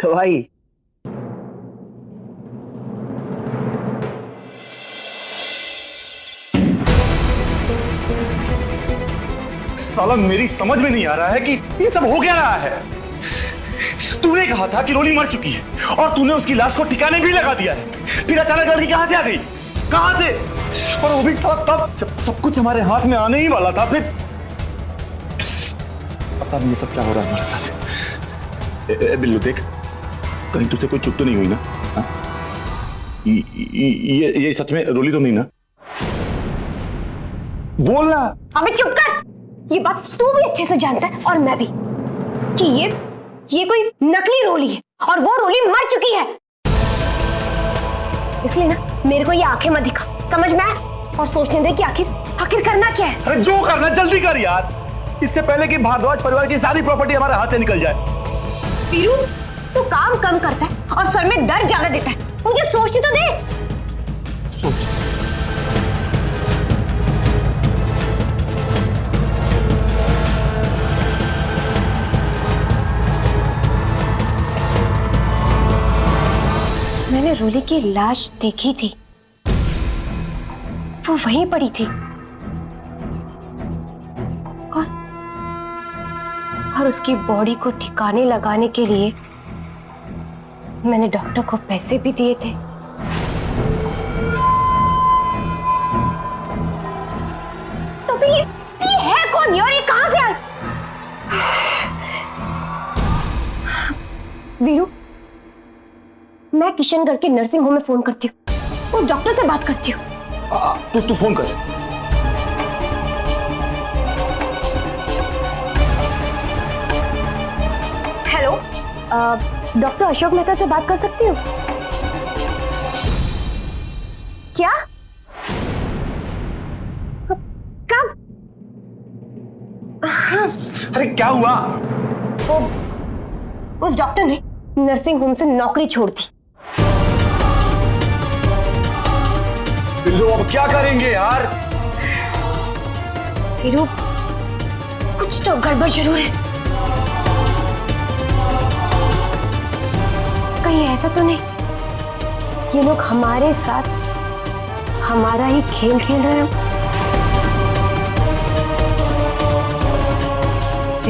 भाई साला मेरी समझ में नहीं आ रहा है कि ये सब हो क्या रहा है। तूने कहा था कि रोली मर चुकी है और तूने उसकी लाश को ठिकाने भी लगा दिया है, फिर अचानक लड़की कहां से आ गई, कहां से, और वो भी साला तब जब सब कुछ हमारे हाथ में आने ही वाला था। फिर पता नहीं ये सब क्या हो रहा है हमारे साथ। बिल्लू देख, कहीं तुझसे कोई चुप तो नहीं हुई ना? ये सच में रोली तो नहीं ना? बोलना। अबे चुप कर। ये बात तू भी अच्छे से जानता है और मैं भी कि ये कोई नकली रोली है और वो रोली मर चुकी है। इसलिए ना मेरे को ये आंखें मत दिखा, समझ में आया? और सोचने दे कि आखिर करना क्या है। अरे जो करना जल्दी कर यार, इससे पहले कि भारद्वाज परिवार की सारी प्रॉपर्टी हमारे हाथ से निकल जाए। वीरू, तू काम कम करता है और सर में दर्द ज्यादा देता है। मुझे सोचने तो दे। सोच। मैंने रोली की लाश देखी थी, वो वहीं पड़ी थी और उसकी बॉडी को ठिकाने लगाने के लिए मैंने डॉक्टर को पैसे भी दिए थे। तो भी ये है कौन और ये कहां से आया? वीरू, मैं किशनगढ़ के नर्सिंग होम में फोन करती हूँ, उस डॉक्टर से बात करती हूँ। तू फोन कर। हेलो, डॉक्टर अशोक मेहता से बात कर सकती हूँ क्या? कब? हाँ। अरे क्या हुआ? उस डॉक्टर ने नर्सिंग होम से नौकरी छोड़ दी। बिल्लू अब क्या करेंगे यार? वीरू, कुछ तो गड़बड़ जरूर है। कहीं ऐसा तो नहीं ये लोग हमारे साथ हमारा ही खेल खेल रहे हो?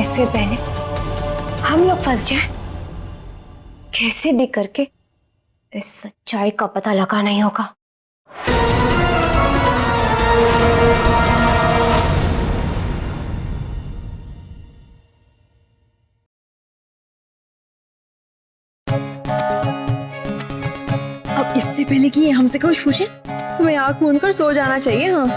इससे पहले हम लोग फंस जाएं, कैसे भी करके इस सच्चाई का पता लगाना ही होगा। अब इससे पहले कि ये हमसे कुछ पूछे, हमें आंख मूंद कर सो जाना चाहिए। हाँ,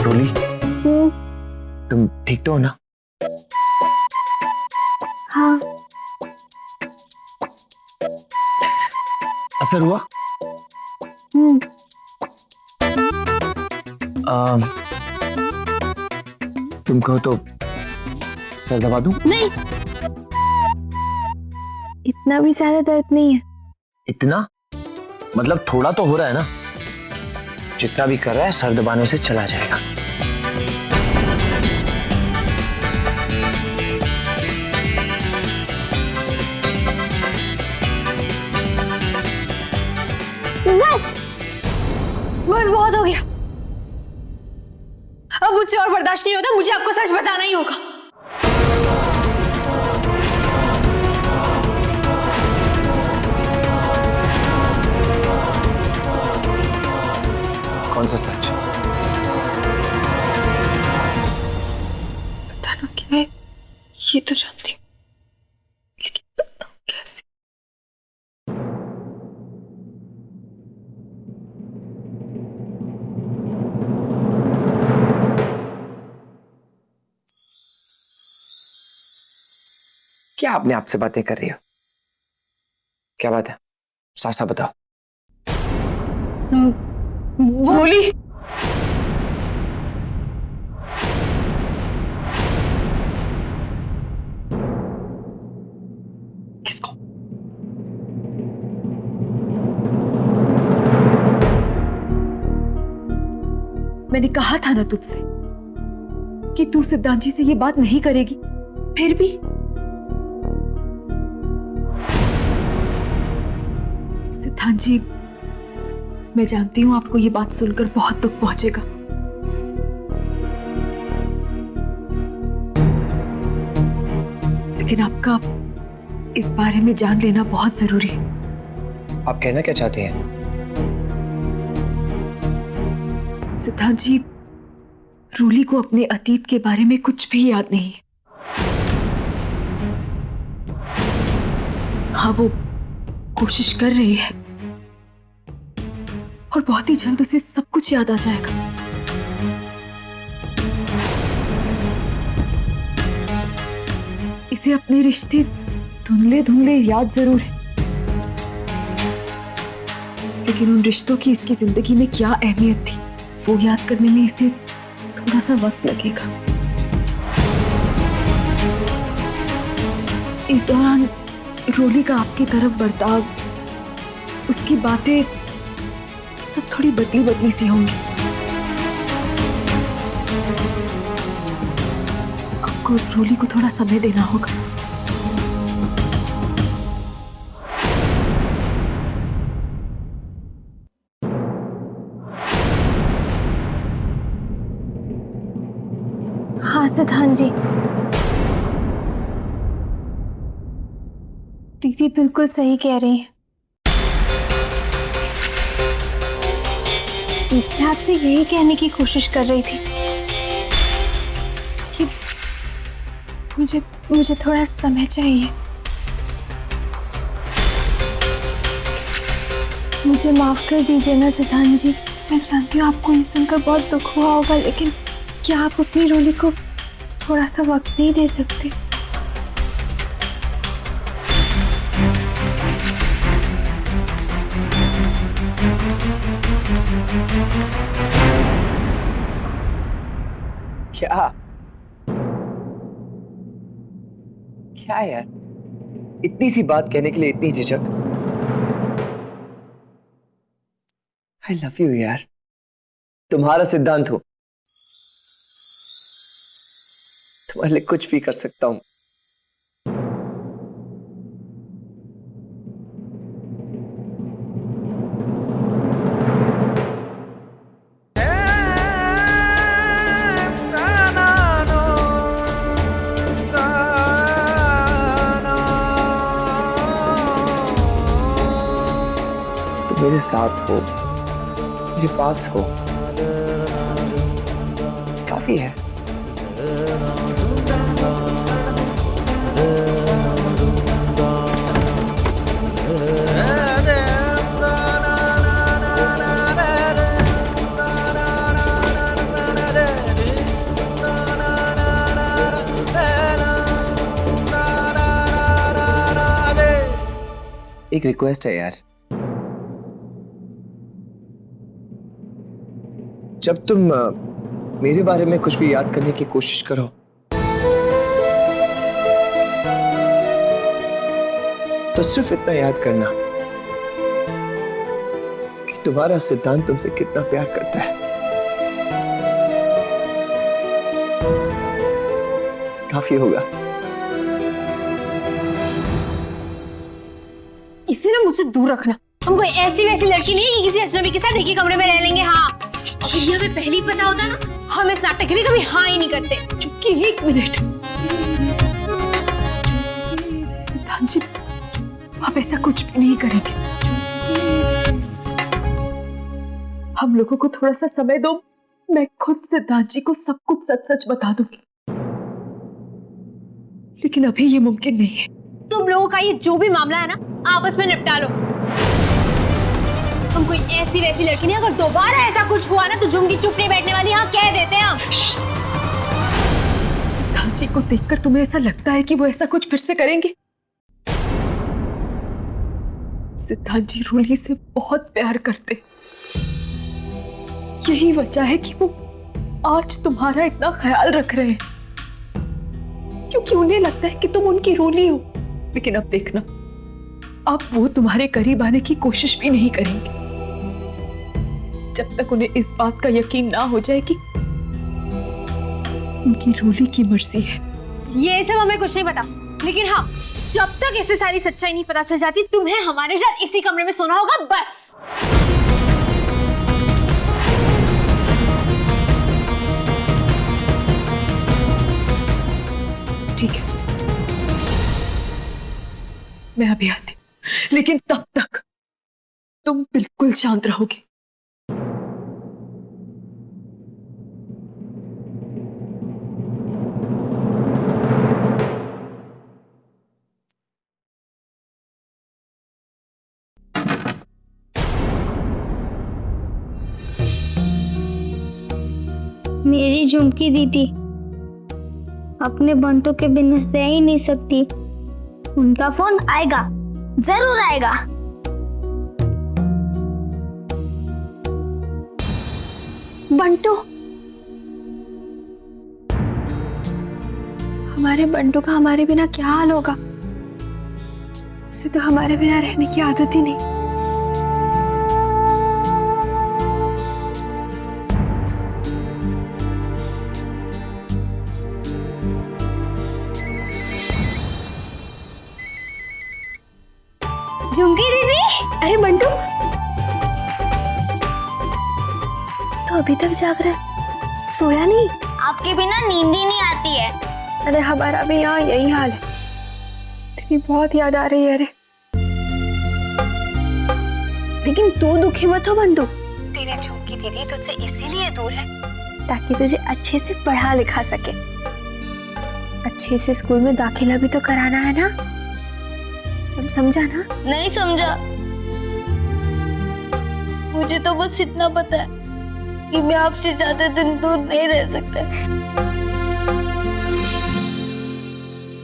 रोली, तुम ठीक तो हो ना? हाँ, असर हुआ? तुम कहो तो सर दबा दूं? नहीं, इतना भी ज्यादा दर्द नहीं है। इतना मतलब थोड़ा तो हो रहा है ना? जितना भी कर रहा है सर दबाने से चला जाएगा। बस बहुत हो गया, अब मुझसे और बर्दाश्त नहीं होता। मुझे आपको सच बताना ही होगा। कौन सा सच? बताना क्या है ये तो जानती हूँ, लेकिन बताऊं कैसे? क्या अपने आप से बातें कर रही हो? क्या बात है? साफ साफ बताओ। बोली मैंने कहा था ना तुझसे कि तू सिद्धांत जी से ये बात नहीं करेगी, फिर भी सिद्धांत जी, मैं जानती हूं आपको ये बात सुनकर बहुत दुख पहुंचेगा, लेकिन आपका इस बारे में जान लेना बहुत जरूरी है। आप कहना क्या चाहते हैं? सिद्धांत जी, रूली को अपने अतीत के बारे में कुछ भी याद नहीं है। हाँ, वो कोशिश कर रही है और बहुत ही जल्द उसे सब कुछ याद आ जाएगा। इसे अपने रिश्ते धुंधले धुंधले याद जरूर है, लेकिन उन रिश्तों की इसकी जिंदगी में क्या अहमियत थी, वो याद करने में इसे थोड़ा सा वक्त लगेगा। इस दौरान रोली का आपकी तरफ बर्ताव, उसकी बातें सब थोड़ी बदली बदली सी होंगी। आपको रोली को थोड़ा समय देना होगा। हाँ सिद्धांत जी, दीदी बिल्कुल सही कह रही हैं। मैं आपसे यही कहने की कोशिश कर रही थी कि मुझे थोड़ा समय चाहिए। मुझे माफ कर दीजिए ना सिद्धांत जी, मैं जानती हूँ आपको ये सुनकर बहुत दुख हुआ होगा, लेकिन क्या आप अपनी रोली को थोड़ा सा वक्त नहीं दे सकते? क्या क्या यार, इतनी सी बात कहने के लिए इतनी झिझक? आई लव यू यार, तुम्हारा सिद्धांत हूं, तुम्हारे लिए कुछ भी कर सकता हूं। तुम मेरे साथ हो, मेरे पास हो, काफी है। एक रिक्वेस्ट है यार, जब तुम मेरे बारे में कुछ भी याद करने की कोशिश करो तो सिर्फ इतना याद करना कि तुम्हारा सिद्धांत तुमसे कितना प्यार करता है। काफी होगा। इसे ना मुझसे दूर रखना। हम कोई ऐसी वैसी लड़की नहीं है कि किसी अजनबी के साथ एक ही कमरे में रह लेंगे। हाँ, अगर ये हमें पहले ही पता होता ना, हम इस नाटक के लिए कभी हाँ ही नहीं करते। चुपकी, एक मिनट। सिद्धांत जी, आप ऐसा कुछ भी नहीं करेंगे। हम लोगों को थोड़ा सा समय दो, मैं खुद सिद्धांत जी को सब कुछ सच सच बता दूंगी, लेकिन अभी ये मुमकिन नहीं है। तुम लोगों का ये जो भी मामला है ना, आपस में निपटा लो। हम कोई ऐसी वैसी लड़की नहीं, अगर दोबारा ऐसा कुछ हुआ ना तो झुमकी चुप नहीं बैठने वाली। हाँ, कह देते हैं हम। सिद्धांत जी को देखकर तुम्हें ऐसा लगता है कि वो ऐसा कुछ फिर से करेंगे? सिद्धांत जी रूली से बहुत प्यार करते, यही वजह है कि वो आज तुम्हारा इतना ख्याल रख रहे हैं, क्योंकि उन्हें लगता है कि तुम उनकी रूली हो। लेकिन अब देखना, अब वो तुम्हारे करीब आने की कोशिश भी नहीं करेंगे। जब तक उन्हें इस बात का यकीन ना हो जाए कि उनकी रोली की मर्जी है। ये सब हमें कुछ नहीं पता, लेकिन हाँ, जब तक ऐसी सारी सच्चाई नहीं पता चल जाती, तुम्हें हमारे साथ इसी कमरे में सोना होगा, बस। ठीक है, मैं अभी आती हूं, लेकिन तब तक तुम बिल्कुल शांत रहोगे। मेरी झुमकी दीदी अपने बंटू के बिना रह ही नहीं सकती। उनका फोन आएगा, जरूर आएगा। बंटू, हमारे बंटू का हमारे बिना क्या हाल होगा? उसे तो हमारे बिना रहने की आदत ही नहीं। झुमकी दीदी, अरे बंटू, तो अभी तक जाग रहा है? सोया नहीं? आपके बिना नींद ही नहीं आती है। अरे हमारा भी यहाँ यही हाल है। तेरी बहुत याद आ रही है। अरे लेकिन तू दुखी मत हो बंटू। तेरी झुमकी दीदी तुझसे इसीलिए दूर है ताकि तुझे अच्छे से पढ़ा लिखा सके। अच्छे से स्कूल में दाखिला भी तो कराना है ना? सब समझा ना? नहीं समझा। मुझे तो बस इतना पता है कि मैं आपसे ज्यादा दिन दूर नहीं रह सकता।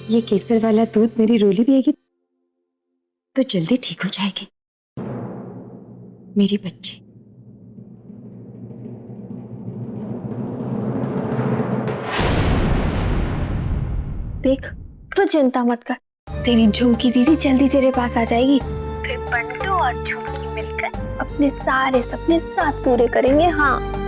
ये केसर वाला दूध मेरी रोली पिएगी तो जल्दी ठीक हो जाएगी मेरी बच्ची। देख, तो चिंता मत कर, तेरी झुमकी दीदी जल्दी तेरे पास आ जाएगी। फिर बंटू और झुमकी मिलकर अपने सारे सपने साथ पूरे करेंगे। हाँ।